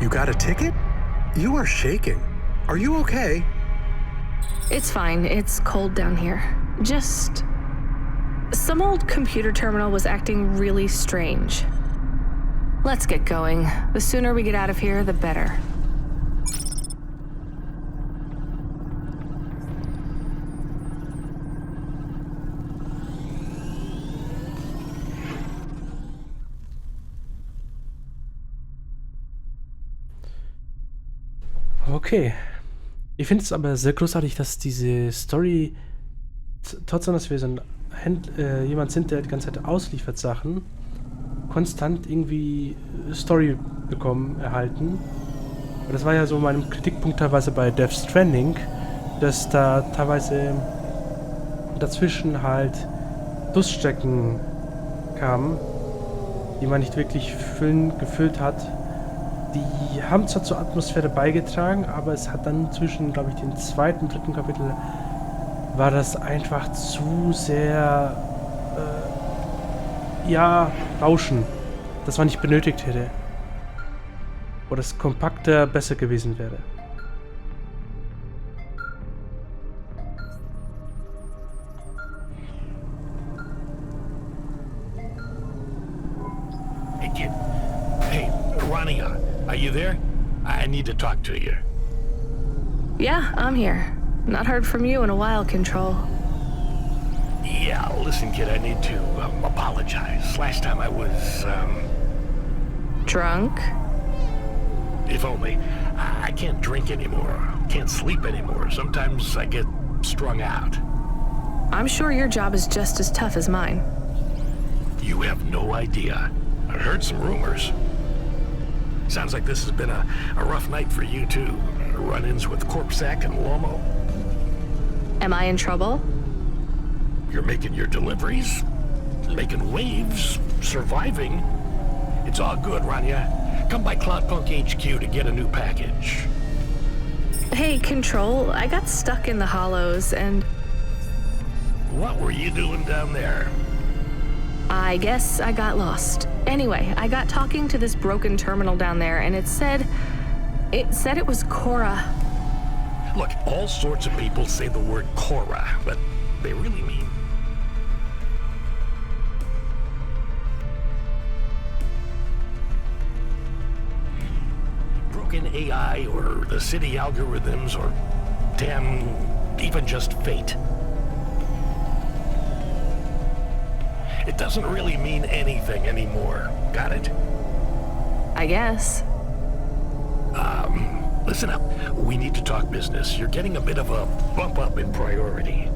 You got a ticket? You are shaking. Are you okay? It's fine. It's cold down here. Just... some old computer terminal was acting really strange. Let's get going. The sooner we get out of here, the better. Okay. Ich finde es aber sehr großartig, dass diese Story, trotzdem, dass wir so ein jemand sind, der die ganze Zeit ausliefert Sachen, konstant irgendwie Story erhalten. Und das war ja so mein Kritikpunkt teilweise bei Death Stranding, dass da teilweise dazwischen halt Durststrecken kamen, die man nicht wirklich gefüllt hat. Die haben zwar zur Atmosphäre beigetragen, aber es hat dann zwischen, glaube ich, dem zweiten und dritten Kapitel war das einfach zu sehr Rauschen, das man nicht benötigt hätte. Oder es kompakter besser gewesen wäre. Hey, kid. Hey, Rania, are you there? I need to talk to you. Yeah, I'm here. Not heard from you in a while, Control. Yeah, listen, kid, I need to apologize. Last time I was, Drunk? If only. I can't drink anymore. Can't sleep anymore. Sometimes I get strung out. I'm sure your job is just as tough as mine. You have no idea. I heard some rumors. Sounds like this has been a rough night for you, too. Run-ins with Corpsec and Lomo. Am I in trouble? You're making your deliveries, making waves, surviving. It's all good, Rania. Come by Cloudpunk HQ to get a new package. Hey, Control, I got stuck in the hollows and... What were you doing down there? I guess I got lost. Anyway, I got talking to this broken terminal down there and it said it was Cora. Look, all sorts of people say the word Cora, but they really mean... broken AI, or the city algorithms, or damn, even just fate. It doesn't really mean anything anymore. Got it? I guess. Listen up. We need to talk business. You're getting a bit of a bump up in priority.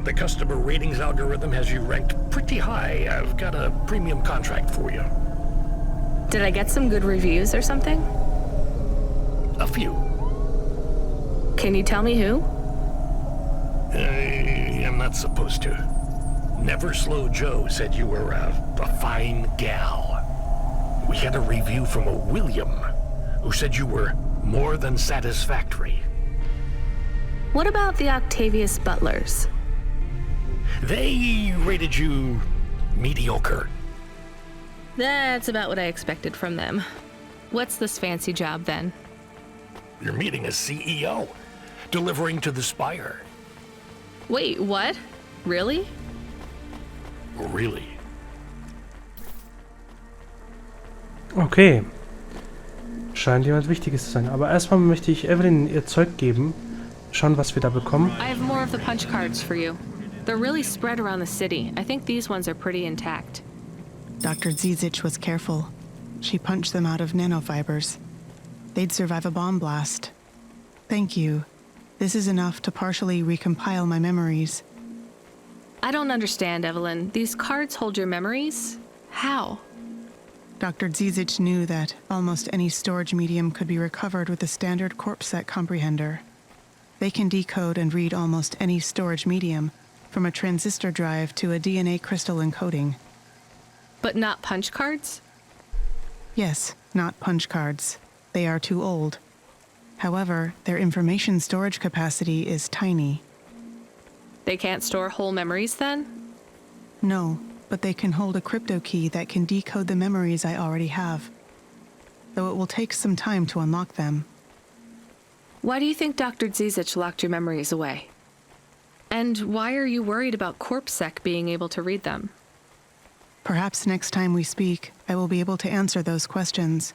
The customer ratings algorithm has you ranked pretty high. I've got a premium contract for you. Did I get some good reviews or something? A few. Can you tell me who? I'm not supposed to. Never Slow Joe said you were a fine gal. We had a review from a William, who said you were more than satisfactory. What about the Octavius Butlers? They rated you mediocre. That's about what I expected from them. What's this fancy job then? You're meeting a CEO, delivering to the Spire. Wait, what? Really? Really? Okay. Scheint jemand Wichtiges zu sein. Aber erstmal möchte ich Evelyn ihr Zeug geben. Schauen, was wir da bekommen. I have more of the punch cards for you. They're really spread around the city. I think these ones are pretty intact. Dr. Zizic was careful. She punched them out of nanofibers. They'd survive a bomb blast. Thank you. This is enough to partially recompile my memories. I don't understand, Evelyn. These cards hold your memories? How? Dr. Zizic knew that almost any storage medium could be recovered with a standard Corpsec comprehender. They can decode and read almost any storage medium, from a transistor drive to a DNA crystal encoding. But not punch cards? Yes, not punch cards. They are too old. However, their information storage capacity is tiny. They can't store whole memories then? No, but they can hold a crypto key that can decode the memories I already have. though it will take some time to unlock them. Why do you think Dr. Zizic locked your memories away? And why are you worried about CorpSec being able to read them? Perhaps next time we speak, I will be able to answer those questions.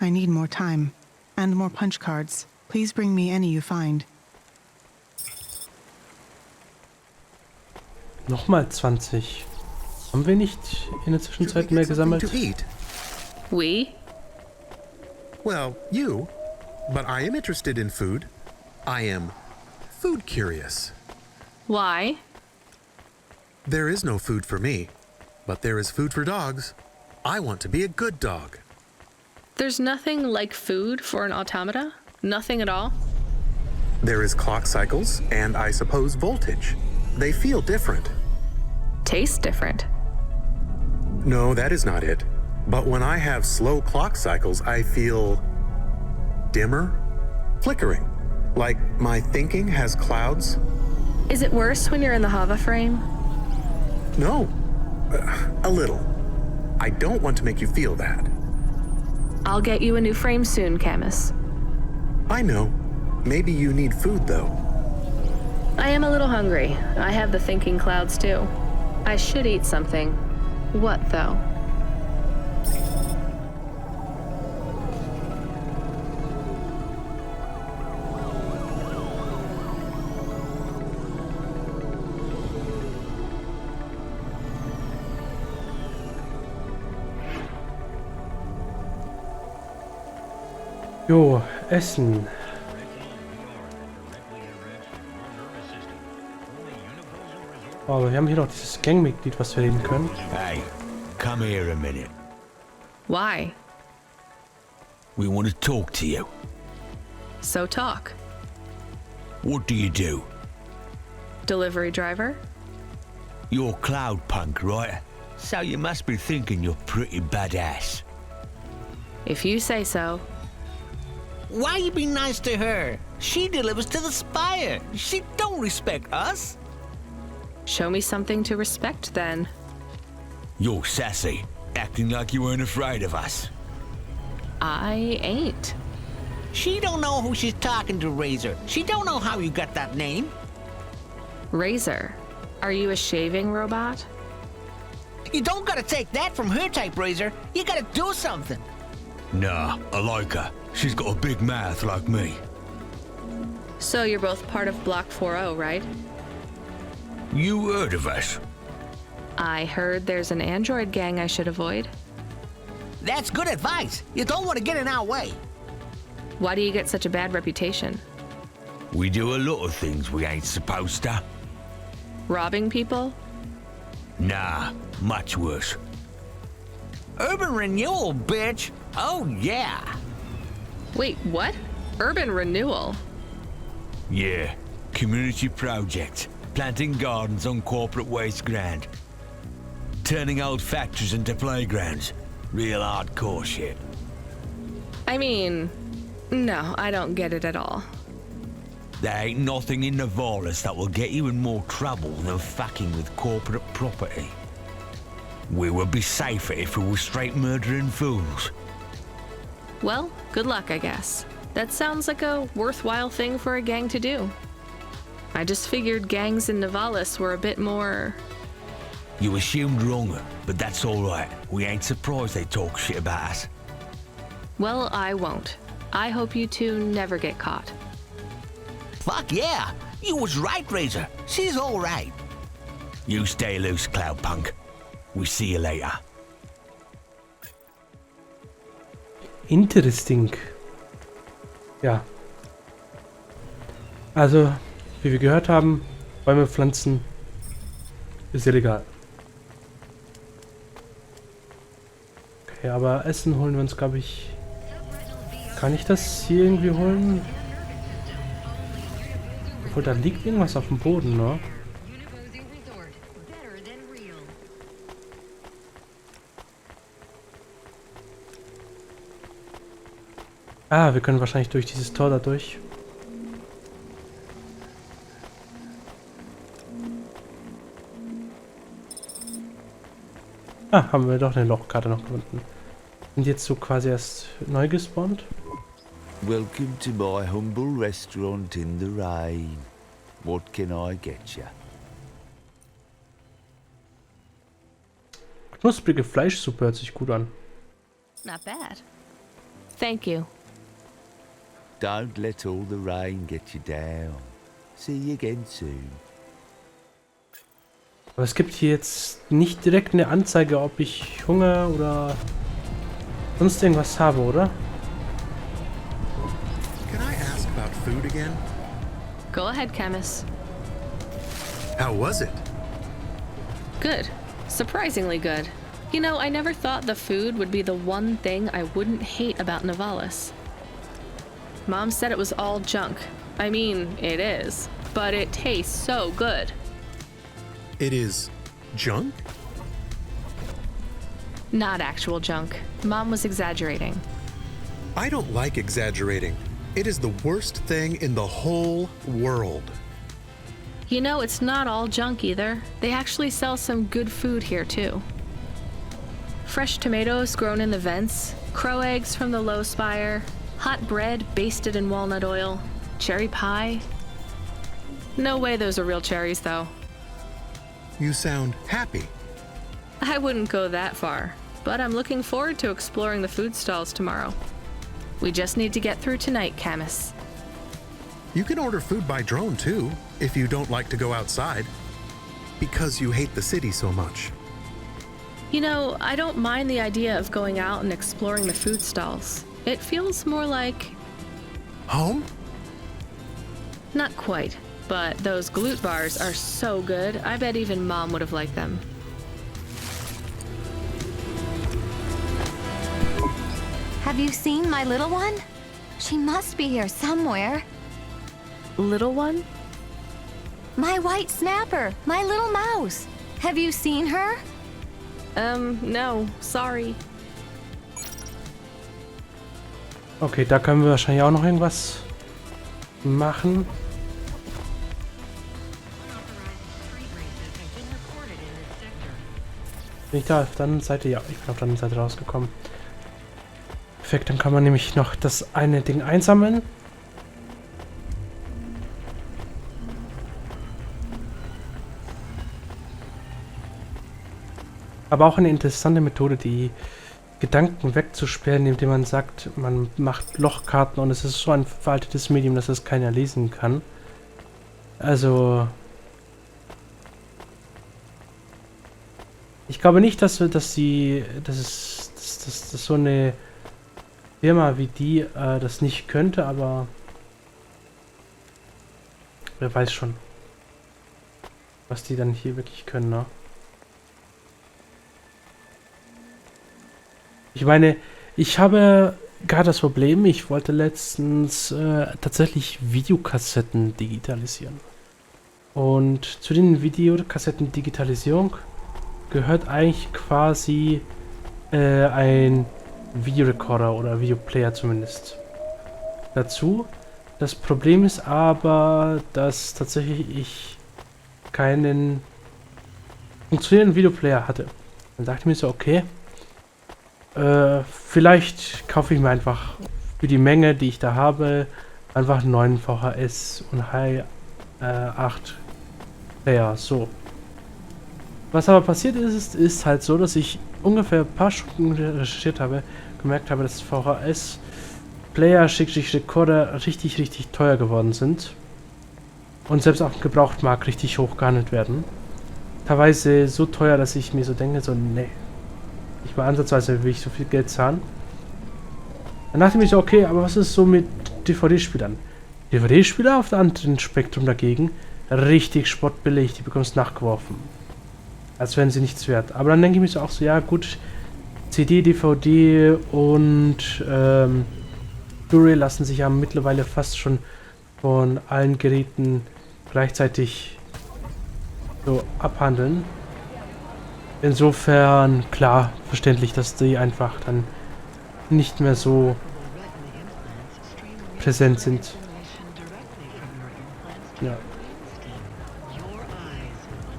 I need more time. And more punch cards. Please bring me any you find. Nochmal 20. Haben wir nicht in der Zwischenzeit mehr gesammelt? To eat? We? Well, you. But I am interested in food. I am food curious. Why? There is no food for me, but there is food for dogs. I want to be a good dog. There's nothing like food for an automata? Nothing at all? There is clock cycles, and I suppose voltage. They feel different. Taste different. No, that is not it. But when I have slow clock cycles, I feel dimmer, flickering, like my thinking has clouds. Is it worse when you're in the Hava frame? No, a little. I don't want to make you feel that. I'll get you a new frame soon, Camus. I know. Maybe you need food, though. I am a little hungry. I have the thinking clouds, too. I should eat something. What, though? Jo, Essen. Oh, aber wir haben hier noch dieses Gangmitglied, was wir reden können. Hey, come here a minute. Why? We want to talk to you. So talk. What do you do? Delivery driver? You're Cloudpunk, right? So you must be thinking you're pretty badass. If you say so. Why you be nice to her? She delivers to the Spire. She don't respect us. Show me something to respect, then. You're sassy, acting like you weren't afraid of us. I ain't. She don't know who she's talking to, Razor. She don't know how you got that name. Razor, are you a shaving robot? You don't gotta take that from her type, Razor. You gotta do something. Nah, I like her. She's got a big mouth like me. So you're both part of Block 40, right? You heard of us? I heard there's an android gang I should avoid. That's good advice. You don't want to get in our way. Why do you get such a bad reputation? We do a lot of things we ain't supposed to. Robbing people? Nah, much worse. Urban renewal, bitch. Oh, yeah. Wait, what? Urban renewal? Yeah, community project. Planting gardens on corporate waste ground. Turning old factories into playgrounds. Real hardcore shit. I mean, no, I don't get it at all. There ain't nothing in Nivalis that will get you in more trouble than fucking with corporate property. We would be safer if we were straight murdering fools. Well, good luck, I guess. That sounds like a worthwhile thing for a gang to do. I just figured gangs in Nivalis were a bit more... You assumed wrong, but that's alright. We ain't surprised they talk shit about us. Well, I won't. I hope you two never get caught. Fuck yeah. You was right, Razor. She's all right. You stay loose, Cloudpunk. We see you later. Interesting. Ja. Also, wie wir gehört haben, Bäume pflanzen ist illegal. Okay, aber Essen holen wir uns, glaube ich... Kann ich das hier irgendwie holen? Obwohl, da liegt irgendwas auf dem Boden, ne? Ah, wir können wahrscheinlich durch dieses Tor da durch. Ah, haben wir doch eine Lochkarte noch gefunden. Sind jetzt so quasi erst neu gespawnt. Welcome to my humble restaurant in the rain. What can I get you? Knusprige Fleischsuppe hört sich gut an. Not bad. Thank you. Don't let all the rain get you down. See you again soon. Aber es gibt hier jetzt nicht direkt eine Anzeige, ob ich Hunger oder sonst irgendwas habe, oder? Can I ask about food again? Go ahead, Chemist. How was it? Good. Surprisingly good. You know, I never thought the food would be the one thing I wouldn't hate about Novalis. Mom said it was all junk. I mean, it is. But it tastes so good. It is junk? Not actual junk. Mom was exaggerating. I don't like exaggerating. It is the worst thing in the whole world. You know, it's not all junk either. They actually sell some good food here, too. Fresh tomatoes grown in the vents, crow eggs from the low spire, hot bread basted in walnut oil, cherry pie. No way those are real cherries, though. You sound happy. I wouldn't go that far, but I'm looking forward to exploring the food stalls tomorrow. We just need to get through tonight, Camus. You can order food by drone too, if you don't like to go outside. Because you hate the city so much. You know, I don't mind the idea of going out and exploring the food stalls. It feels more like... Home? Not quite, but those glute bars are so good, I bet even Mom would have liked them. Have you seen my little one? She must be here somewhere. Little one? My white snapper, my little mouse. Have you seen her? No, sorry. Okay, da können wir wahrscheinlich auch noch irgendwas machen. Bin ich da auf der anderen Seite? Ja, ich bin auf der anderen Seite rausgekommen. Perfekt, dann kann man nämlich noch das eine Ding einsammeln. Aber auch eine interessante Methode, die Gedanken wegzusperren, indem man sagt, man macht Lochkarten und es ist so ein veraltetes Medium, dass es keiner lesen kann. Also... Ich glaube nicht, dass so eine Firma wie die das nicht könnte, aber wer weiß schon, was die dann hier wirklich können, ne? Ich meine, ich habe gerade das Problem, ich wollte letztens tatsächlich Videokassetten digitalisieren. Und zu den Videokassetten-Digitalisierung gehört eigentlich quasi ein Videorekorder oder Videoplayer zumindest dazu. Das Problem ist aber, dass tatsächlich ich keinen funktionierenden Videoplayer hatte. Dann dachte ich mir so, okay, vielleicht kaufe ich mir einfach für die Menge, die ich da habe, einfach einen neuen VHS und Hi 8 Player. So. Was aber passiert ist halt so, dass ich ungefähr ein paar Stunden recherchiert habe, gemerkt habe, dass VHS Player, Rekorder richtig teuer geworden sind. Und selbst auf dem Gebrauchtmarkt richtig hoch gehandelt werden. Teilweise so teuer, dass ich mir so denke, so, nee. Nicht mal ansatzweise will ich so viel Geld zahlen. Dann dachte ich mir so, okay, aber was ist so mit DVD-Spielern? DVD-Spieler auf der anderen Spektrum dagegen, richtig spottbillig, die bekommst nachgeworfen. Als wären sie nichts wert. Aber dann denke ich mir so auch so, ja gut, CD, DVD und Blu-ray lassen sich ja mittlerweile fast schon von allen Geräten gleichzeitig so abhandeln. Insofern, klar, verständlich, dass die einfach dann nicht mehr so präsent sind. Ja.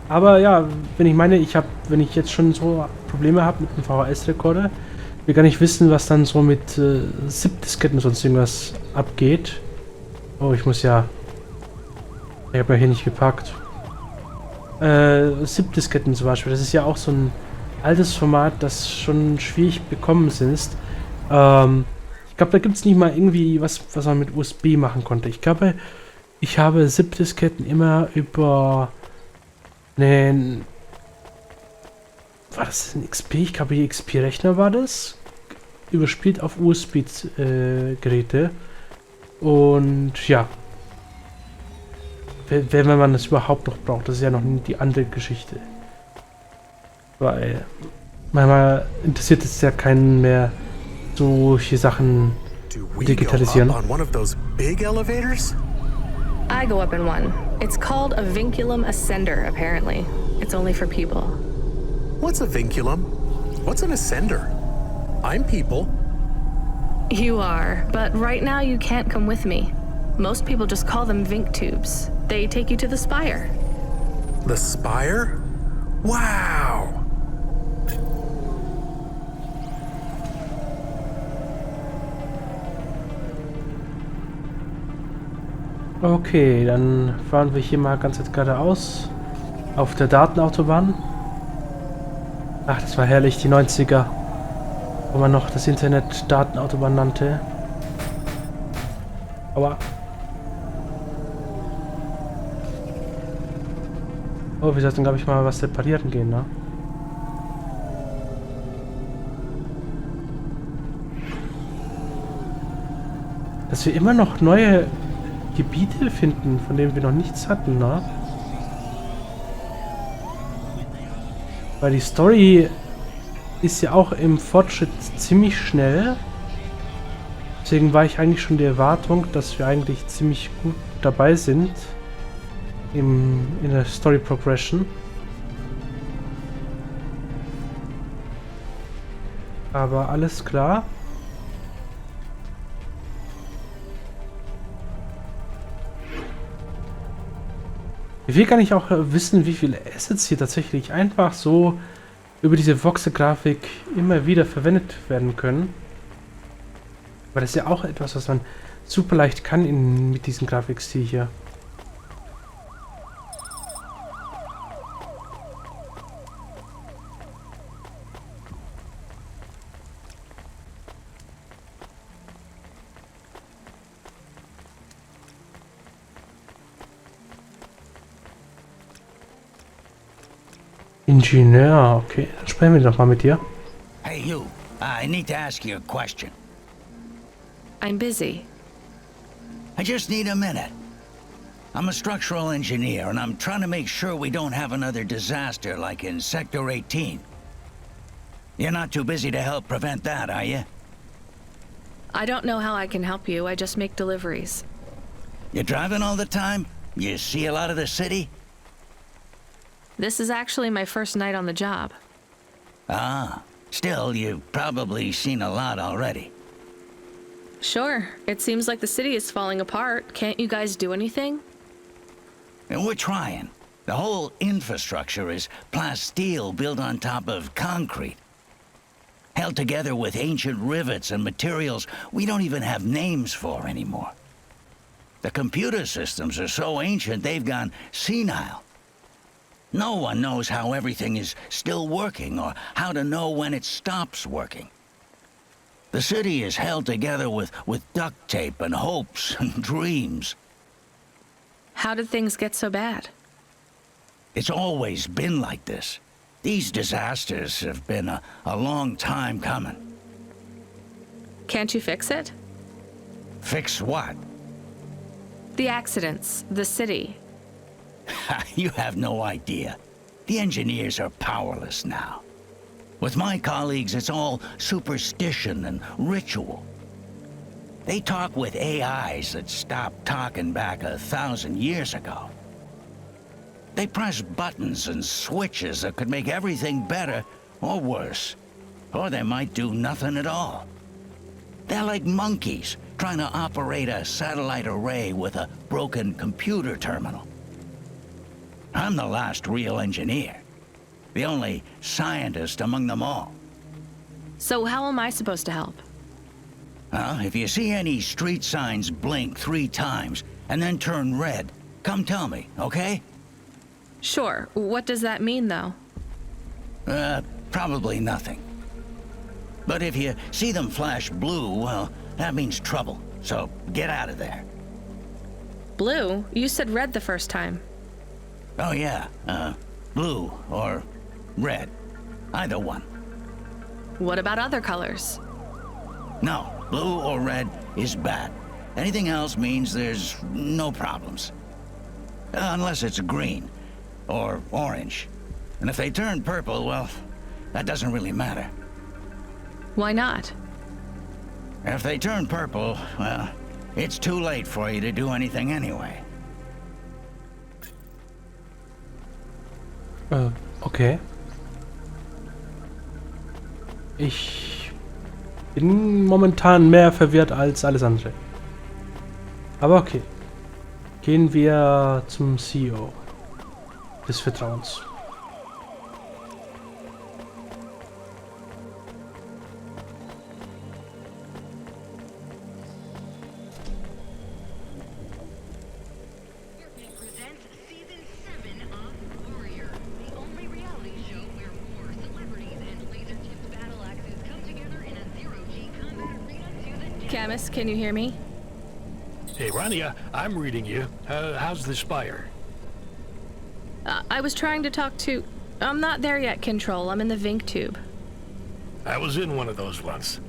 Aber ja, wenn ich meine, wenn ich jetzt schon so Probleme habe mit dem VHS-Rekorder, will gar nicht wissen, was dann so mit ZIP-Disketten und sonst irgendwas abgeht. Oh, ich muss ja... Ich habe ja hier nicht geparkt. ZIP-Disketten zum Beispiel, das ist ja auch so ein altes Format, das schon schwierig bekommen ist. Ich glaube, da gibt es nicht mal irgendwie was man mit USB machen konnte. Ich glaube, ich habe ZIP-Disketten immer über einen... War das ein XP? Ich glaube, die XP-Rechner war das. Überspielt auf USB-Geräte. Und ja. Wenn man das überhaupt noch braucht. Das ist ja noch die andere Geschichte. Weil manchmal interessiert es ja keinen mehr, solche Sachen digitalisieren. I go up in one. It's called a vinculum ascender, apparently. It's only for people. What's a vinculum? What's an ascender? I'm people. You are, but right now you can't come with me. Most people just call them Vink tubes. They take you to the spire. The spire? Wow! Okay, dann fahren wir hier mal ganz geradeaus auf der Datenautobahn. Ach, das war herrlich, die 90er, wo man noch das Internet Datenautobahn nannte. Aber... Oh, wir sollten, glaube ich, mal was reparieren gehen, ne? Dass wir immer noch neue Gebiete finden, von denen wir noch nichts hatten, ne? Weil die Story ist ja auch im Fortschritt ziemlich schnell. Deswegen war ich eigentlich schon der Erwartung, dass wir eigentlich ziemlich gut dabei sind in der Story Progression. Aber alles klar. Ich will gar nicht auch wissen, wie viele Assets hier tatsächlich einfach so über diese Voxel-Grafik immer wieder verwendet werden können. Weil das ist ja auch etwas, was man super leicht kann mit diesem Grafikstil hier. Ingenieur, okay, dann sprechen wir doch mal mit dir. Hey, you. I need to ask you a question. I'm busy. I just need a minute. I'm a structural engineer, and I'm trying to make sure we don't have another disaster like in Sector 18. You're not too busy to help prevent that, are you? I don't know how I can help you. I just make deliveries. You driving all the time? You see a lot of the city? This is actually my first night on the job. Ah, still, you've probably seen a lot already. Sure. It seems like the city is falling apart. Can't you guys do anything? And we're trying. The whole infrastructure is plasteel built on top of concrete. Held together with ancient rivets and materials we don't even have names for anymore. The computer systems are so ancient they've gone senile. No one knows how everything is still working or how to know when it stops working. The city is held together with duct tape and hopes and dreams. How did things get so bad? It's always been like this. These disasters have been a long time coming. Can't you fix it? Fix what? The accidents, the city. You have no idea. The engineers are powerless now. With my colleagues, it's all superstition and ritual. They talk with AIs that stopped talking back 1,000 years ago. They press buttons and switches that could make everything better or worse. Or they might do nothing at all. They're like monkeys trying to operate a satellite array with a broken computer terminal. I'm the last real engineer. The only scientist among them all. So how am I supposed to help? If you see any street signs blink 3 times and then turn red, come tell me, okay? Sure. What does that mean, though? Probably nothing. But if you see them flash blue, well, that means trouble. So get out of there. Blue? You said red the first time. Oh yeah, blue or red. Either one. What about other colors? No, blue or red is bad. Anything else means there's no problems. Unless it's green or orange. And if they turn purple, well, that doesn't really matter. Why not? If they turn purple, well, it's too late for you to do anything anyway. Okay. Ich bin momentan mehr verwirrt als alles andere. Aber okay. Gehen wir zum CEO des Vertrauens. Camus, can you hear me? Hey, Rania, I'm reading you. How's the Spire? I was trying to talk to... I'm not there yet, Control. I'm in the Vink tube. I was in one of those once.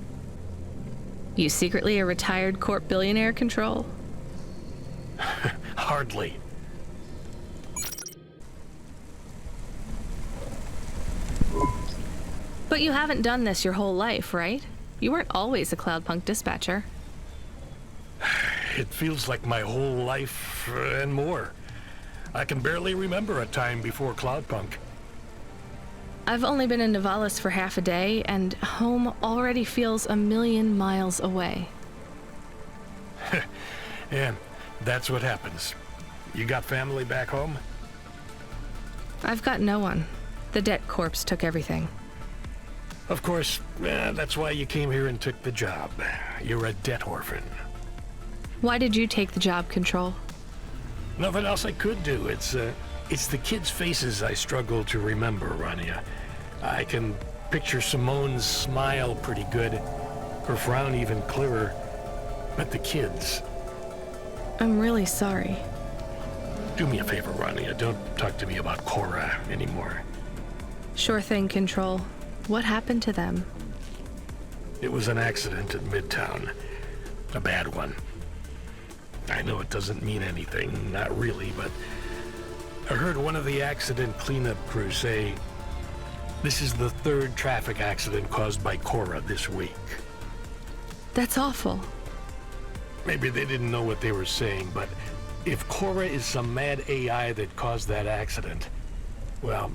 You secretly a retired corp billionaire, Control? Hardly. But you haven't done this your whole life, right? You weren't always a Cloudpunk dispatcher. It feels like my whole life and more. I can barely remember a time before Cloudpunk. I've only been in Nivalis for half a day, and home already feels 1,000,000 miles away. And that's what happens. You got family back home? I've got no one. The debt corpse took everything. Of course, that's why you came here and took the job. You're a debt orphan. Why did you take the job, Control? Nothing else I could do. It's the kids' faces I struggle to remember, Rania. I can picture Simone's smile pretty good, her frown even clearer, but the kids... I'm really sorry. Do me a favor, Rania. Don't talk to me about Cora anymore. Sure thing, Control. What happened to them? It was an accident in Midtown. A bad one. I know it doesn't mean anything, not really, but I heard one of the accident cleanup crew say this is the 3rd traffic accident caused by Cora this week. That's awful. Maybe they didn't know what they were saying, but if Cora is some mad AI that caused that accident, well,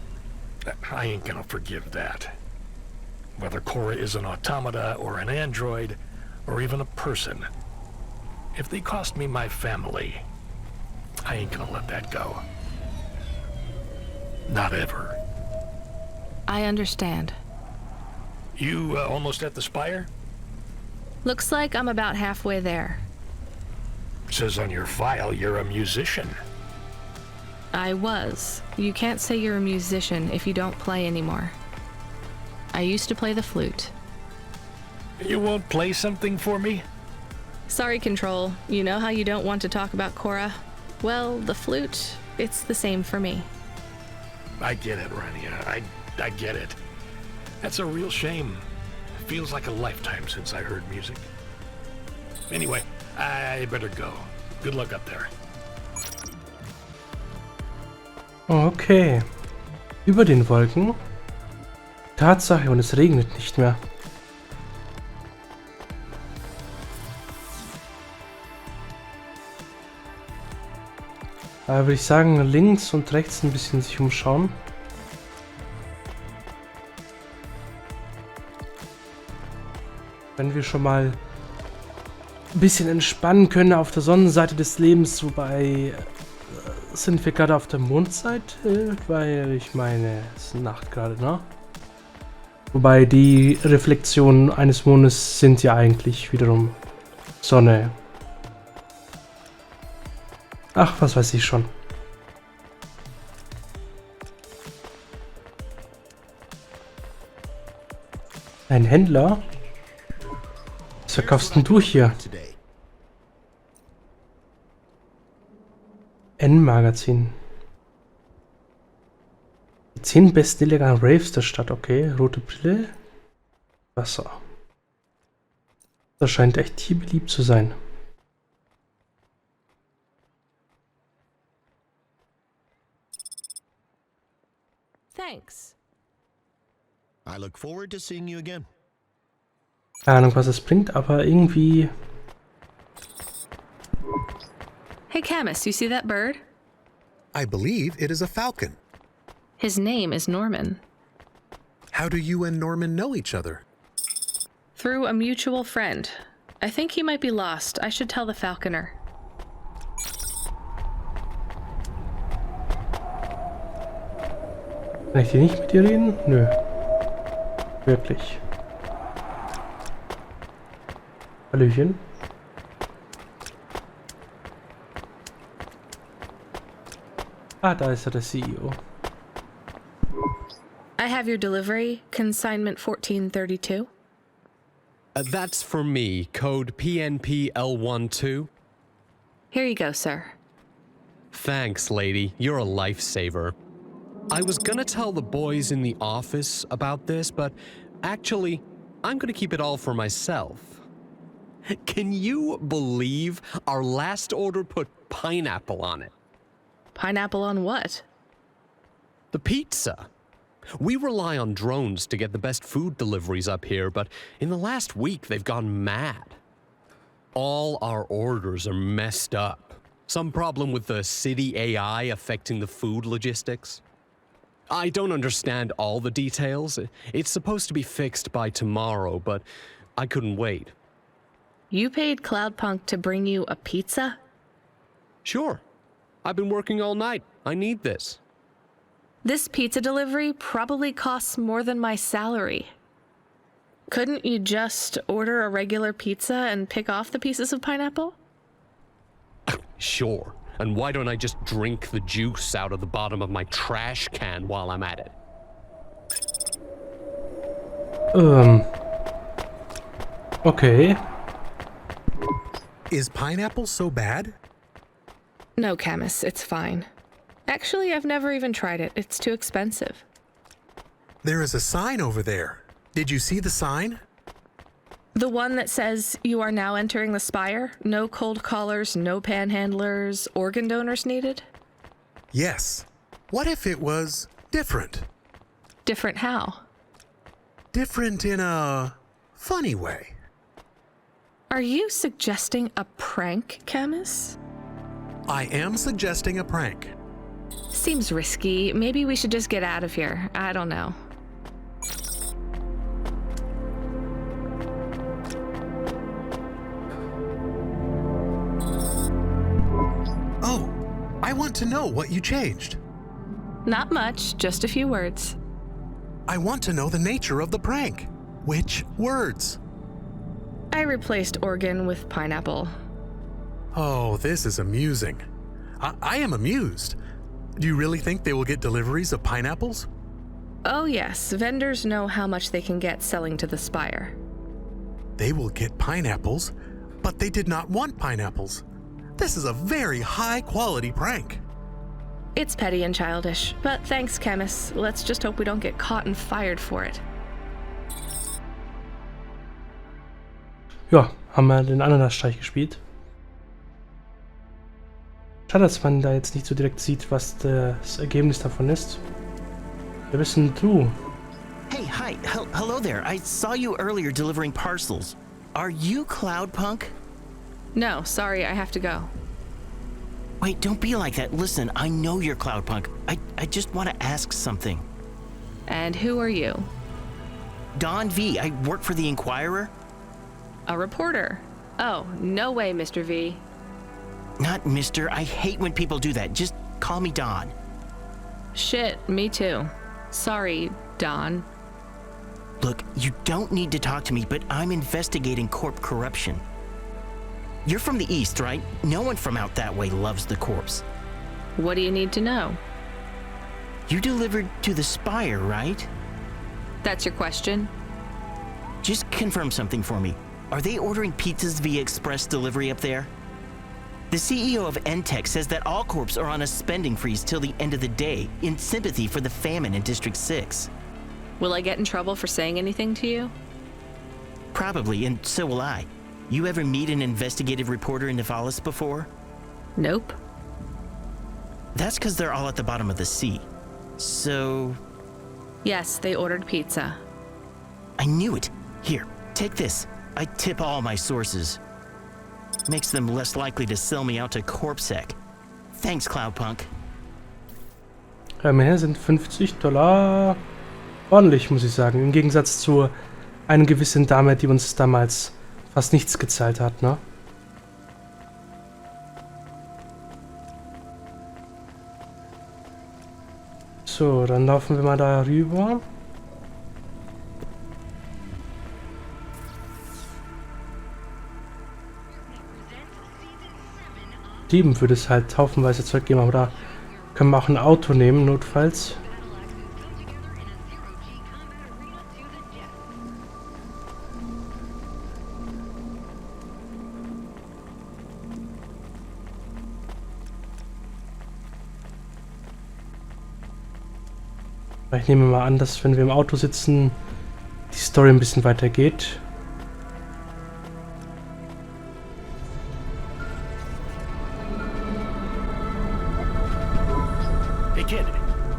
I ain't gonna forgive that. Whether Cora is an automata or an android or even a person, if they cost me my family, I ain't gonna let that go. Not ever. I understand. You almost at the Spire? Looks like I'm about halfway there. Says on your file you're a musician. I was. You can't say you're a musician if you don't play anymore. I used to play the flute. You won't play something for me? Sorry, Control. You know how you don't want to talk about Cora? Well, the flute, it's the same for me. I get it, Rania. I get it. That's a real shame. It feels like a lifetime since I heard music. Anyway, I better go. Good luck up there. Okay. Über den Wolken. Tatsache, und es regnet nicht mehr. Da würde ich sagen, links und rechts ein bisschen sich umschauen. Wenn wir schon mal ein bisschen entspannen können auf der Sonnenseite des Lebens, wobei sind wir gerade auf der Mondseite, weil ich meine, es ist Nacht gerade, ne? Wobei die Reflexionen eines Mondes sind ja eigentlich wiederum Sonne. Ach, was weiß ich schon. Ein Händler? Was verkaufst denn du hier? N-Magazin. Die 10 besten illegalen Raves der Stadt, okay. Rote Brille. Wasser. Das scheint echt hier beliebt zu sein. Thanks. I look forward to seeing you again. Keine Ahnung, was es bringt, aber irgendwie... Hey, Camus, you see that bird? I believe it is a falcon. His name is Norman. How do you and Norman know each other? Through a mutual friend. I think he might be lost. I should tell the falconer. Kann ich hier nicht mit dir reden? Nö. Wirklich. Hallöchen. Ah, da ist ja der CEO. I have your delivery, consignment 1432. That's for me, code PNP-L12. Here you go, sir. Thanks, lady. You're a lifesaver. I was gonna tell the boys in the office about this, but actually, I'm gonna keep it all for myself. Can you believe our last order put pineapple on it? Pineapple on what? The pizza. We rely on drones to get the best food deliveries up here, but in the last week they've gone mad. All our orders are messed up. Some problem with the city AI affecting the food logistics. I don't understand all the details. It's supposed to be fixed by tomorrow, but I couldn't wait. You paid Cloudpunk to bring you a pizza? Sure. I've been working all night. I need this. This pizza delivery probably costs more than my salary. Couldn't you just order a regular pizza and pick off the pieces of pineapple? Sure. And why don't I just drink the juice out of the bottom of my trash can while I'm at it? Okay. Is pineapple so bad? No, Camus, it's fine. Actually, I've never even tried it. It's too expensive. There is a sign over there. Did you see the sign? The one that says you are now entering the Spire? No cold callers, no panhandlers, organ donors needed? Yes. What if it was different? Different how? Different in a funny way. Are you suggesting a prank, Camus? I am suggesting a prank. Seems risky. Maybe we should just get out of here. I don't know. Oh, I want to know what you changed. Not much, just a few words. I want to know the nature of the prank. Which words? I replaced organ with pineapple. Oh, this is amusing. I am amused. Do you really think they will get deliveries of pineapples? Oh yes, vendors know how much they can get selling to the Spire. They will get pineapples, but they did not want pineapples. This is a very high-quality prank. It's petty and childish, but thanks, Camus. Let's just hope we don't get caught and fired for it. Ja, haben wir den Ananasstreich gespielt. Schade, dass man da jetzt nicht so direkt sieht, was das Ergebnis davon ist. Wer bist denn du? Hey, hi, hello there. I saw you earlier delivering parcels. Are you Cloudpunk? No, sorry, I have to go. Wait, don't be like that. Listen, I know you're Cloudpunk. I just want to ask something. And who are you? Don V. I work for the Inquirer. A reporter. Oh, no way, Mr. V. Not Mr. I hate when people do that. Just call me Don. Shit, me too. Sorry, Don. Look, you don't need to talk to me, but I'm investigating corp corruption. You're from the East, right? No one from out that way loves the corpse. What do you need to know? You delivered to the Spire, right? That's your question? Just confirm something for me. Are they ordering pizzas via express delivery up there? The CEO of Entech says that all corps are on a spending freeze till the end of the day in sympathy for the famine in District 6. Will I get in trouble for saying anything to you? Probably, and so will I. You ever meet an investigative reporter in Nivalis before? Nope. That's because they're all at the bottom of the sea. So... Yes, they ordered pizza. I knew it. Here, take this. I tip all my sources. Makes them less likely to sell me out to Corpsec. Thanks, Cloudpunk. Ja, immerhin sind $50 ordentlich, muss ich sagen. Im Gegensatz zu einer gewissen Dame, die uns damals fast nichts gezahlt hat, ne? So, dann laufen wir mal da rüber. Dieben würde es halt haufenweise Zeug geben, aber da können wir auch ein Auto nehmen, notfalls. Ich nehme mal an, dass wenn wir im Auto sitzen, die Story ein bisschen weiter geht. Hey kid,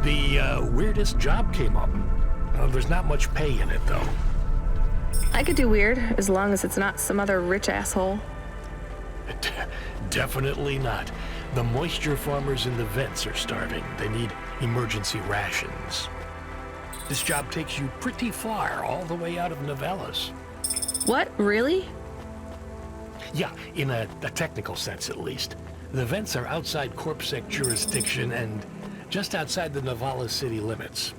the weirdest job came up. There's not much pay in it though. I could do weird, as long as it's not some other rich asshole. Definitely not. The moisture farmers in the vents are starving. They need emergency rations. This job takes you pretty far, all the way out of Nivalis. What? Really? Yeah, in a technical sense at least. The vents are outside Corpsec jurisdiction and just outside the Nivalis city limits.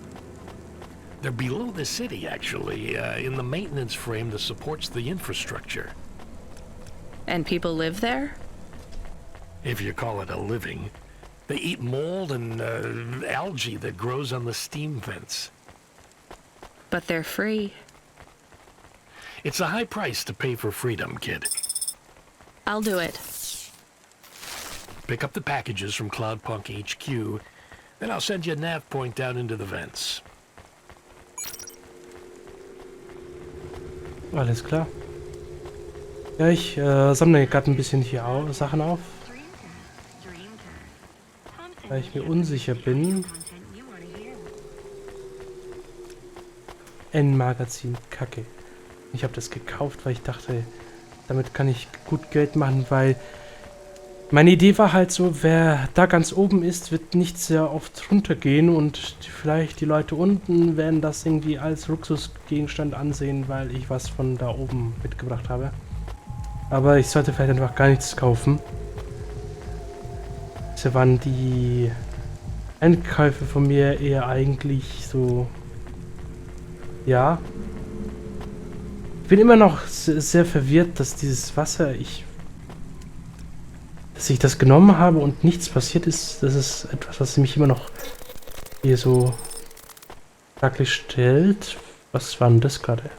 They're below the city, actually, in the maintenance frame that supports the infrastructure. And people live there? If you call it a living. They eat mold and algae that grows on the steam vents. But they're free. It's a high price to pay for freedom, kid. I'll do it. Pick up the packages from Cloudpunk HQ, then I'll send you a nav point down into the vents. Alles klar. Ja, ich sammle gerade ein bisschen hier Sachen auf. Weil ich mir unsicher bin. N-Magazin, Kacke. Ich habe das gekauft, weil ich dachte, damit kann ich gut Geld machen, weil meine Idee war halt so, wer da ganz oben ist, wird nicht sehr oft runtergehen und vielleicht die Leute unten werden das irgendwie als Luxusgegenstand ansehen, weil ich was von da oben mitgebracht habe. Aber ich sollte vielleicht einfach gar nichts kaufen. Das waren die Einkäufe von mir eher eigentlich so... Ja. Ich bin immer noch sehr verwirrt, dass dieses Wasser, dass ich das genommen habe und nichts passiert ist. Das ist etwas, was mich immer noch hier so fraglich stellt. Was war denn das gerade?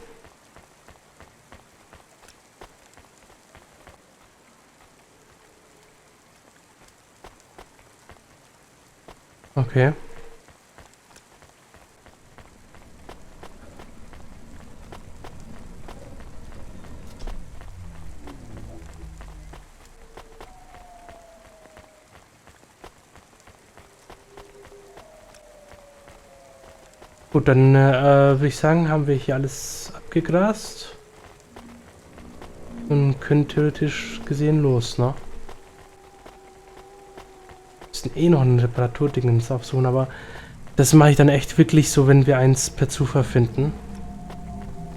Okay. Gut, dann würde ich sagen, haben wir hier alles abgegrast und können theoretisch gesehen los, ne? Wir müssen eh noch ein Reparaturding aufsuchen, aber das mache ich dann echt wirklich so, wenn wir eins per Zufall finden.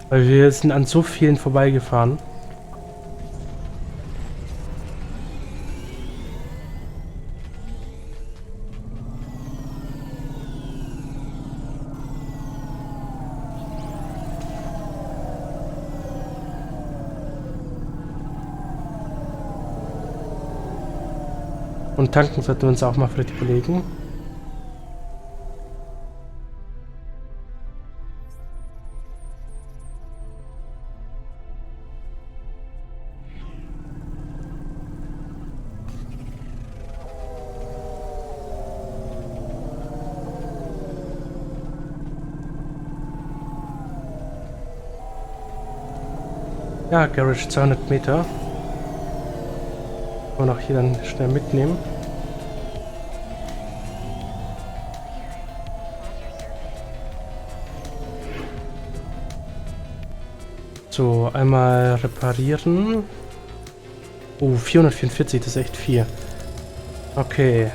Weil wir sind an so vielen vorbeigefahren. Und tanken sollten wir uns auch mal vielleicht überlegen. Ja, Garage 200 Meter. Und auch hier dann schnell mitnehmen. So, einmal reparieren. Oh, 444, das ist echt viel. Okay.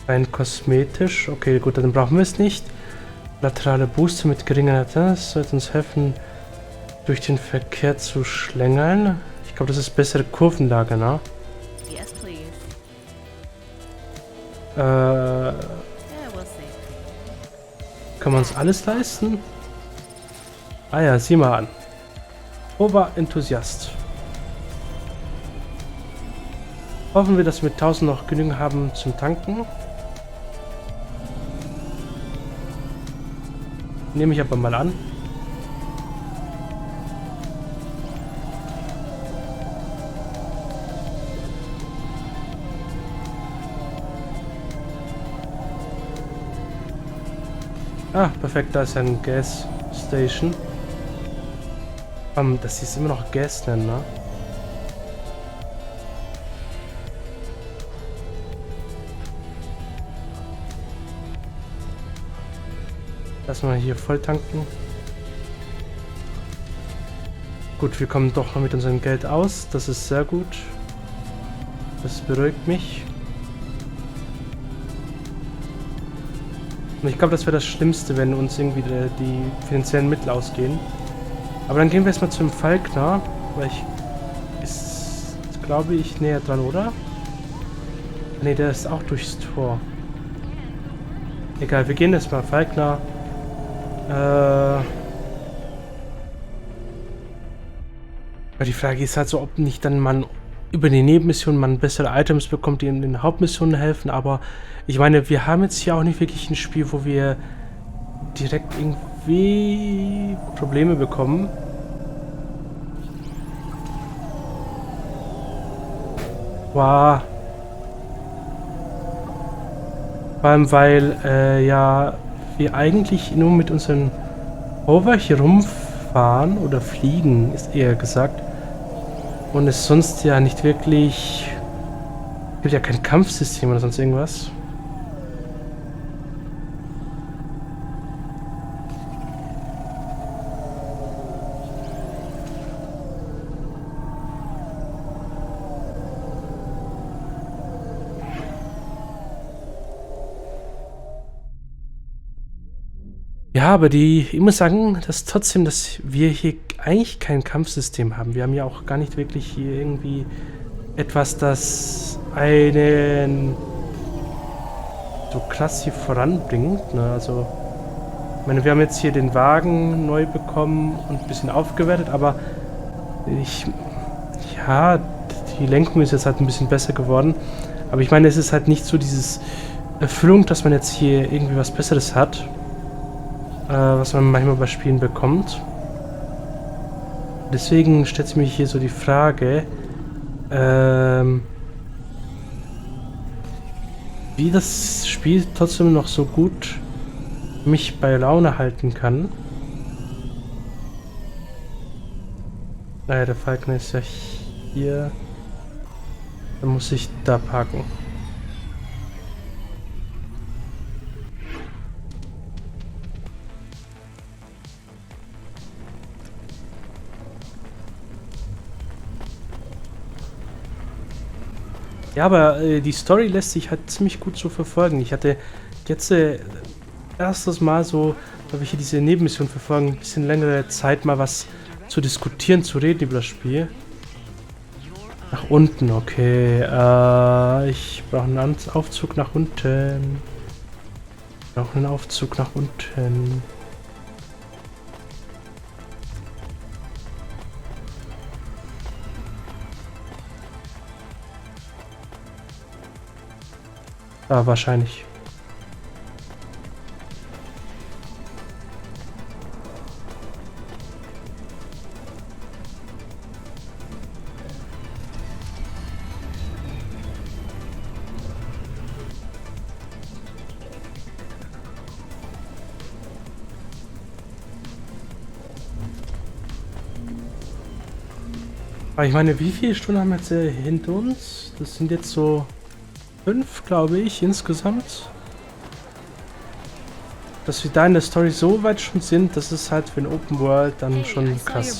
Rein kosmetisch. Okay, gut, dann brauchen wir es nicht. Laterale Booster mit geringer Latenz sollte uns helfen, durch den Verkehr zu schlängeln. Ich glaube, das ist bessere Kurvenlage, ne? Yes, please. Kann man uns alles leisten? Ah ja, sieh mal an. Oberenthusiast. Hoffen wir, dass wir mit 1000 noch genügend haben zum Tanken. Nehme ich aber mal an. Ah, perfekt, da ist ein Gas Station. Das ist immer noch Gas nennen, ne? Lass mal hier voll tanken. Gut, wir kommen doch noch mit unserem Geld aus. Das ist sehr gut. Das beruhigt mich. Und ich glaube, das wäre das Schlimmste, wenn uns irgendwie die finanziellen Mittel ausgehen. Aber dann gehen wir erstmal zum Falkner, weil ist, glaube ich, näher dran, oder? Ne, der ist auch durchs Tor. Egal, wir gehen erstmal Falkner. Aber die Frage ist halt so, ob nicht dann man über die Nebenmission man bessere Items bekommt, die in den Hauptmissionen helfen. Aber ich meine, wir haben jetzt hier auch nicht wirklich ein Spiel, wo wir direkt irgendwie Probleme bekommen. Wow. Vor allem, weil ja wir eigentlich nur mit unserem Hover hier rumfahren oder fliegen, ist eher gesagt. Und es sonst ja nicht wirklich... Gibt ja kein Kampfsystem oder sonst irgendwas. Ja, aber ich muss sagen, dass trotzdem, dass wir hier eigentlich kein Kampfsystem haben. Wir haben ja auch gar nicht wirklich hier irgendwie etwas, das einen so krass hier voranbringt. Ne? Also, ich meine, wir haben jetzt hier den Wagen neu bekommen und ein bisschen aufgewertet, aber ja, die Lenkung ist jetzt halt ein bisschen besser geworden. Aber ich meine, es ist halt nicht so dieses Erfüllung, dass man jetzt hier irgendwie was Besseres hat. Was man manchmal bei Spielen bekommt. Deswegen stellt sich mir hier so die Frage, wie das Spiel trotzdem noch so gut mich bei Laune halten kann. Naja, der Falken ist ja hier. Dann muss ich da parken. Ja, aber die Story lässt sich halt ziemlich gut so verfolgen. Ich hatte jetzt erstes Mal so, weil wir hier diese Nebenmission verfolgen, ein bisschen längere Zeit mal was zu diskutieren, zu reden über das Spiel. Nach unten, okay. Ich brauche einen Aufzug nach unten. Noch einen Aufzug nach unten. Ah, wahrscheinlich. Aber ich meine, wie viele Stunden haben wir jetzt hinter uns? Das sind jetzt so 5, glaube ich, insgesamt. Dass wir da in der Story so weit schon sind, das ist halt für ein Open World dann schon krass.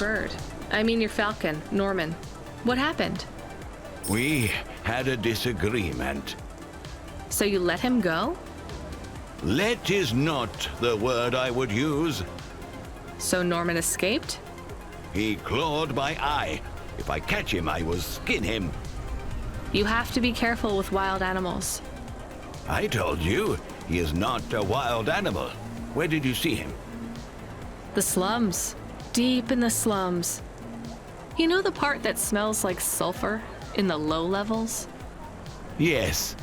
I mean your falcon, Norman. What happened? We had a disagreement. So you let him go? Let is not the word I would use. So Norman escaped? He clawed my eye. If I catch him, I will skin him. You have to be careful with wild animals. I told you, he is not a wild animal. Where did you see him? The slums. Deep in the slums. You know the part that smells like sulfur in the low levels? Yes.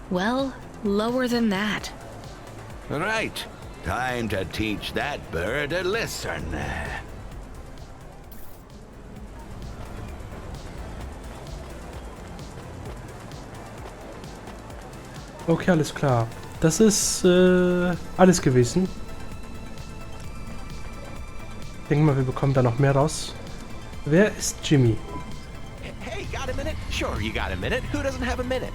Well, lower than that. Right. Time to teach that bird a lesson. Okay, alles klar. Das ist alles gewesen. Ich denke mal, wir bekommen da noch mehr raus. Wer ist Jimmy? Hey, got a minute? Sure, you got a minute. Who doesn't have a minute?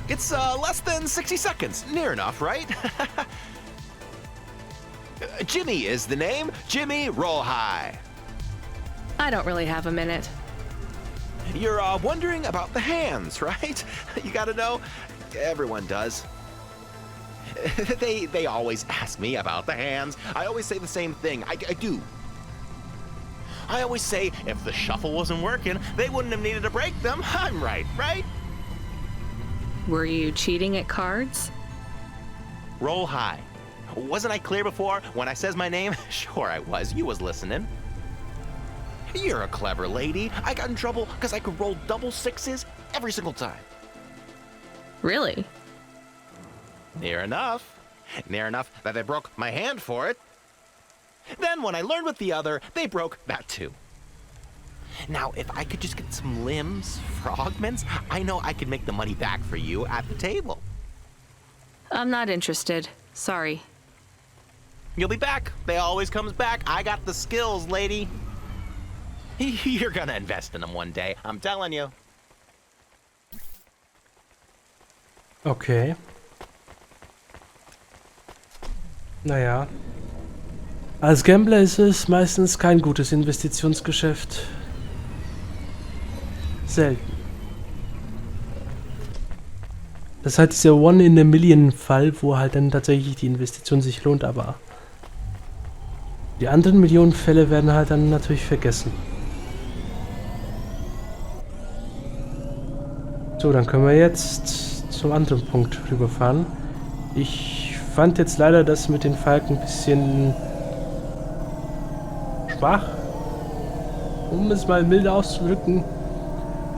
It's less than 60 seconds. Near enough, right? Jimmy is the name. Jimmy, roll high. I don't really have a minute. You're wondering about the hands, right? You gotta know. Everyone does. They always ask me about the hands. I always say the same thing. I do. I always say if the shuffle wasn't working, they wouldn't have needed to break them. I'm right, right? Were you cheating at cards? Roll high. Wasn't I clear before when I says my name? Sure I was. You was listening. You're a clever lady. I got in trouble because I could roll double sixes every single time. Really? Near enough. Near enough that they broke my hand for it. Then when I learned with the other, they broke that too. Now, if I could just get some limbs for augments, I know I could make the money back for you at the table. I'm not interested. Sorry. You'll be back. They always comes back. I got the skills, lady. You're gonna invest in them one day. I'm telling you. Okay. Naja. Als Gambler ist es meistens kein gutes Investitionsgeschäft. Selten. Das ist halt dieser One-in-a-Million-Fall, wo halt dann tatsächlich die Investition sich lohnt, aber die anderen Millionen Fälle werden halt dann natürlich vergessen. So, dann können wir jetzt zum anderen Punkt rüberfahren. Ich fand jetzt leider das mit den Falken ein bisschen schwach, um es mal milde auszudrücken.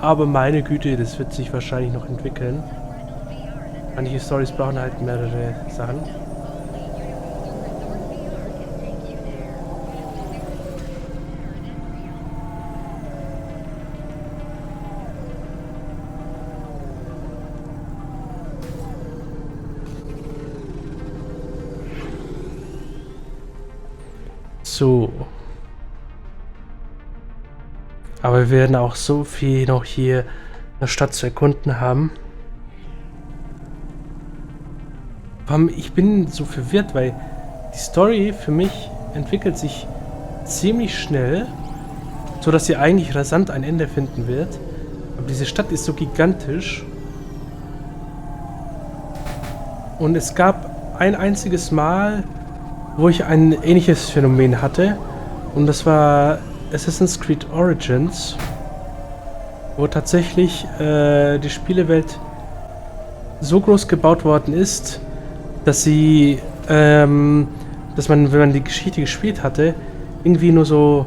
Aber meine Güte, das wird sich wahrscheinlich noch entwickeln. Manche Storys brauchen halt mehrere Sachen. So. Aber wir werden auch so viel noch hier in der Stadt zu erkunden haben. Ich bin so verwirrt, weil die Story für mich entwickelt sich ziemlich schnell, so dass sie eigentlich rasant ein Ende finden wird. Aber diese Stadt ist so gigantisch. Und es gab ein einziges Mal, wo ich ein ähnliches Phänomen hatte. Und das war Assassin's Creed Origins, wo tatsächlich die Spielewelt so groß gebaut worden ist, dass sie, dass man, wenn man die Geschichte gespielt hatte, irgendwie nur so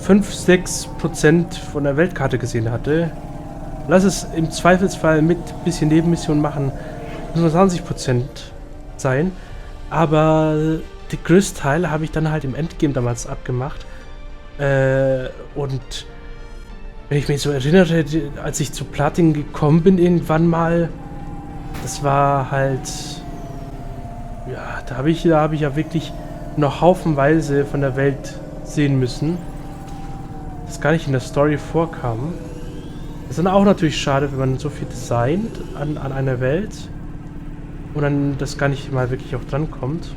5-6% von der Weltkarte gesehen hatte. Lass es im Zweifelsfall mit bisschen Nebenmission machen, nur 20% sein. Aber die größte Teile habe ich dann halt im Endgame damals abgemacht. Und wenn ich mich so erinnere, als ich zu Platin gekommen bin irgendwann mal, das war halt, ja, da habe ich ja wirklich noch haufenweise von der Welt sehen müssen, das gar nicht in der Story vorkam. Das ist dann auch natürlich schade, wenn man so viel designt an einer Welt und dann das gar nicht mal wirklich auch dran kommt.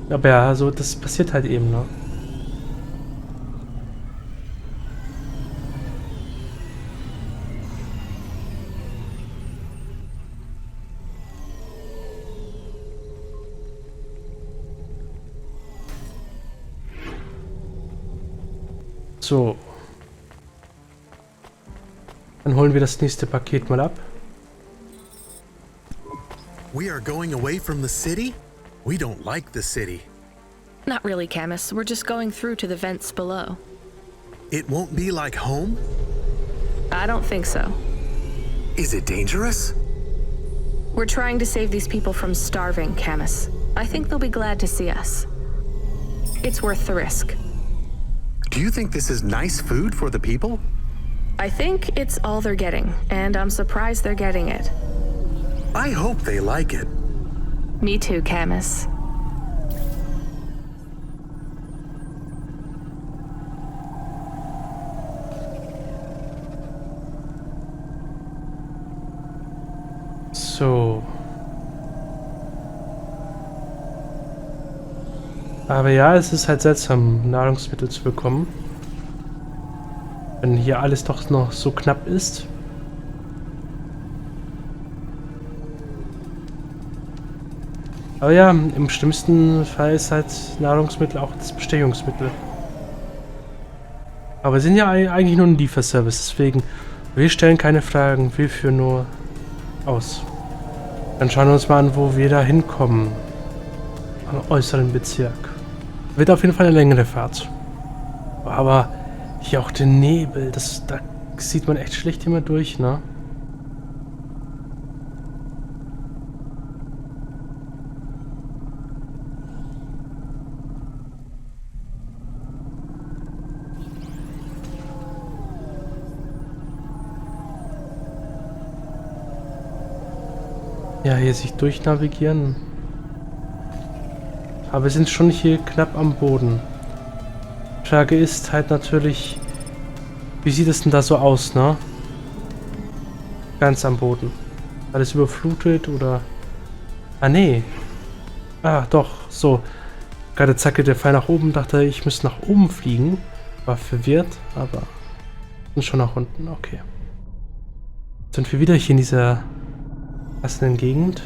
Aber ja, also das passiert halt eben, ne? So. Dann holen wir das nächste Paket mal ab. We are going away from the city? We don't like the city. Not really, Camus. We're just going through to the vents below. It won't be like home? I don't think so. Is it dangerous? We're trying to save these people from starving, Camus. I think they'll be glad to see us. It's worth the risk. Do you think this is nice food for the people? I think it's all they're getting, and I'm surprised they're getting it. I hope they like it. Me too, Camus. So. Aber ja, es ist halt seltsam, Nahrungsmittel zu bekommen. Wenn hier alles doch noch so knapp ist. Aber ja, im schlimmsten Fall ist halt Nahrungsmittel auch das Bestechungsmittel. Aber wir sind ja eigentlich nur ein Lieferservice, deswegen, wir stellen keine Fragen, wir führen nur aus. Dann schauen wir uns mal an, wo wir da hinkommen. Am äußeren Bezirk. Wird auf jeden Fall eine längere Fahrt. Aber hier auch den Nebel, da sieht man echt schlecht immer durch, ne? Ja, hier sich durchnavigieren. Aber wir sind schon hier knapp am Boden. Frage ist halt natürlich, wie sieht es denn da so aus, ne? Ganz am Boden. Alles überflutet oder... Ah, nee. Ah, doch, so. Gerade zackelte der Pfeil nach oben, dachte ich müsste nach oben fliegen. War verwirrt, aber... Sind schon nach unten, okay. Sind wir wieder hier in dieser... passenden Gegend.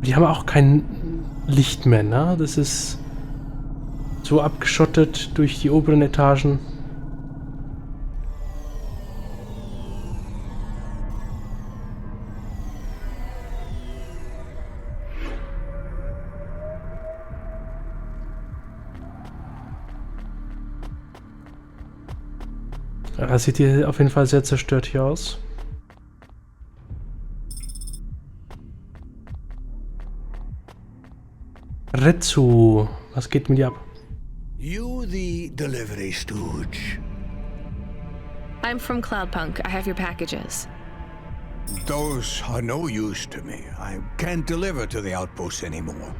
Die haben auch kein Licht mehr, ne? Das ist so abgeschottet durch die oberen Etagen. Ja, sieht hier auf jeden Fall sehr zerstört hier aus. Retsu, was geht mit dir ab? You the delivery stooge? I'm from Cloudpunk. I have your packages. Those are no use to me. I can't deliver to the outpost anymore.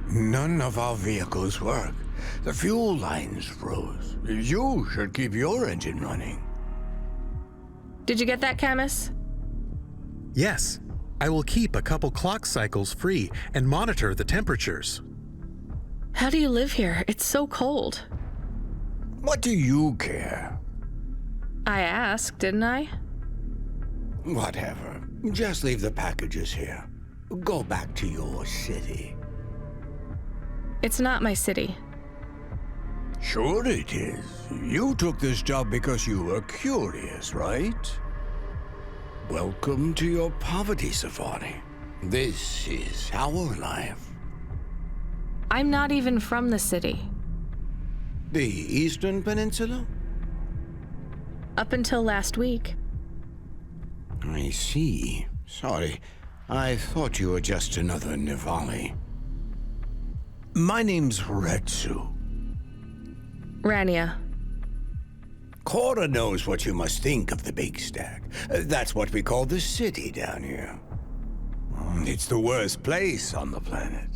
None of our vehicles work. The fuel lines froze. You should keep your engine running. Did you get that, Camus? Yes. I will keep a couple clock cycles free and monitor the temperatures. How do you live here? It's so cold. What do you care? I asked, didn't I? Whatever. Just leave the packages here. Go back to your city. It's not my city. Sure it is. You took this job because you were curious, right? Welcome to your poverty safari. This is our life. I'm not even from the city. The Eastern Peninsula? Up until last week. I see. Sorry. I thought you were just another Nivali. My name's Retsu. Rania. Cora knows what you must think of the Big Stack. That's what we call the city down here. It's the worst place on the planet.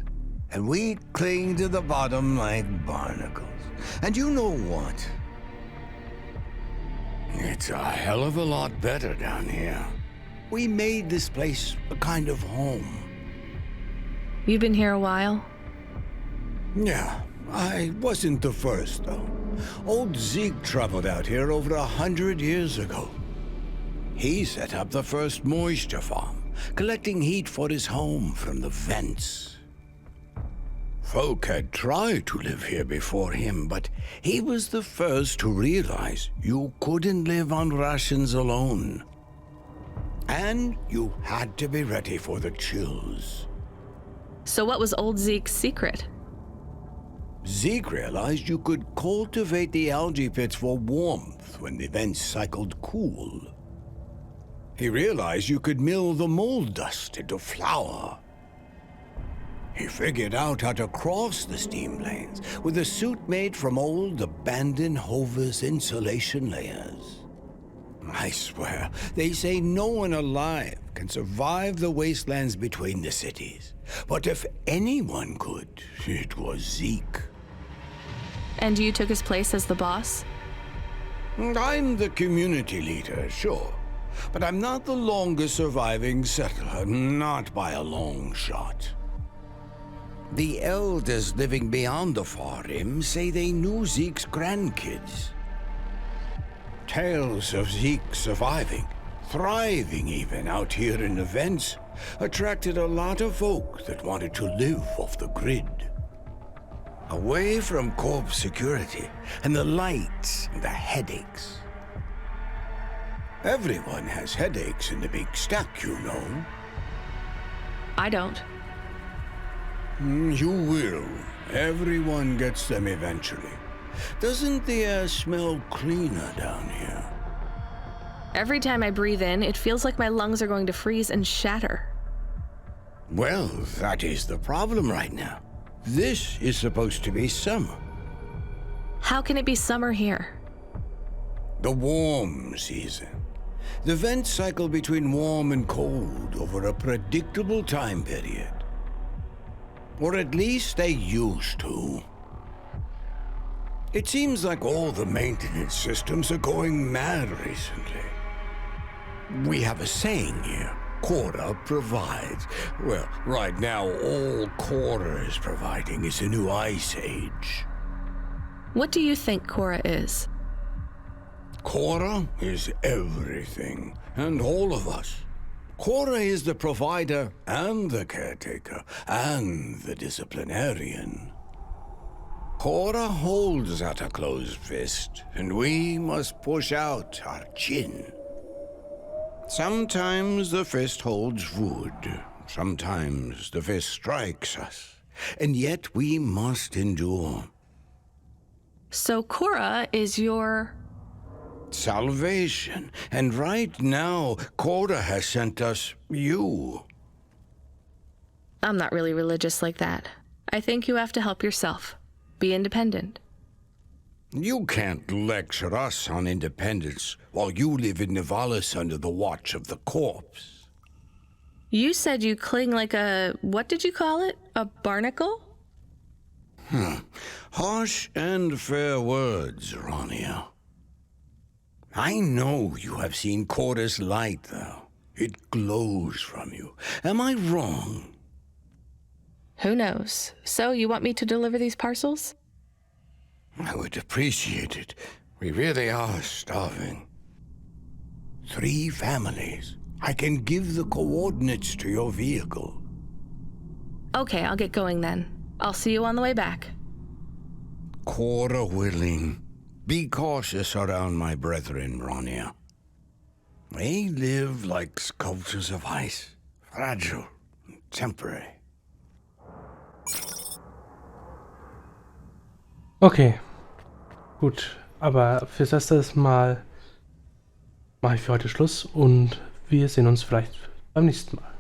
And we cling to the bottom like barnacles. And you know what? It's a hell of a lot better down here. We made this place a kind of home. You've been here a while? Yeah, I wasn't the first, though. Old Zeke traveled out here over 100 years ago. He set up the first moisture farm, collecting heat for his home from the vents. Folk had tried to live here before him, but he was the first to realize you couldn't live on rations alone. And you had to be ready for the chills. So what was old Zeke's secret? Zeke realized you could cultivate the algae pits for warmth when the vents cycled cool. He realized you could mill the mold dust into flour. He figured out how to cross the steam planes with a suit made from old abandoned Hover's insulation layers. I swear, they say no one alive can survive the wastelands between the cities. But if anyone could, it was Zeke. And you took his place as the boss? I'm the community leader, sure. But I'm not the longest surviving settler, not by a long shot. The elders living beyond the far rim say they knew Zeke's grandkids. Tales of Zeke surviving, thriving even out here in the vents, attracted a lot of folk that wanted to live off the grid. Away from corp security and the lights and the headaches. Everyone has headaches in the Big Stack, you know. I don't. You will. Everyone gets them eventually. Doesn't the air smell cleaner down here? Every time I breathe in, it feels like my lungs are going to freeze and shatter. Well, that is the problem right now. This is supposed to be summer. How can it be summer here? The warm season. The vents cycle between warm and cold over a predictable time period. Or at least they used to. It seems like all the maintenance systems are going mad recently. We have a saying here, Cora provides. Well, right now all Cora is providing is a new ice age. What do you think Cora is? Cora is everything, and all of us. Cora is the provider and the caretaker and the disciplinarian. Cora holds out a closed fist, and we must push out our chin. Sometimes the fist holds wood, sometimes the fist strikes us, and yet we must endure. So Cora is your... salvation, and right now, Cora has sent us you. I'm not really religious like that. I think you have to help yourself. Be independent. You can't lecture us on independence while you live in Nivalis under the watch of the corpse. You said you cling like a... what did you call it? A barnacle? Harsh and fair words, Rania. I know you have seen Cora's light, though. It glows from you. Am I wrong? Who knows? So, you want me to deliver these parcels? I would appreciate it. We really are starving. 3 families. I can give the coordinates to your vehicle. Okay, I'll get going then. I'll see you on the way back. quarter willing. Be cautious around my brethren, Ronia. They live like sculptures of ice, fragile and temporary. Okay, gut, aber fürs erste Mal mache ich für heute Schluss und wir sehen uns vielleicht beim nächsten Mal.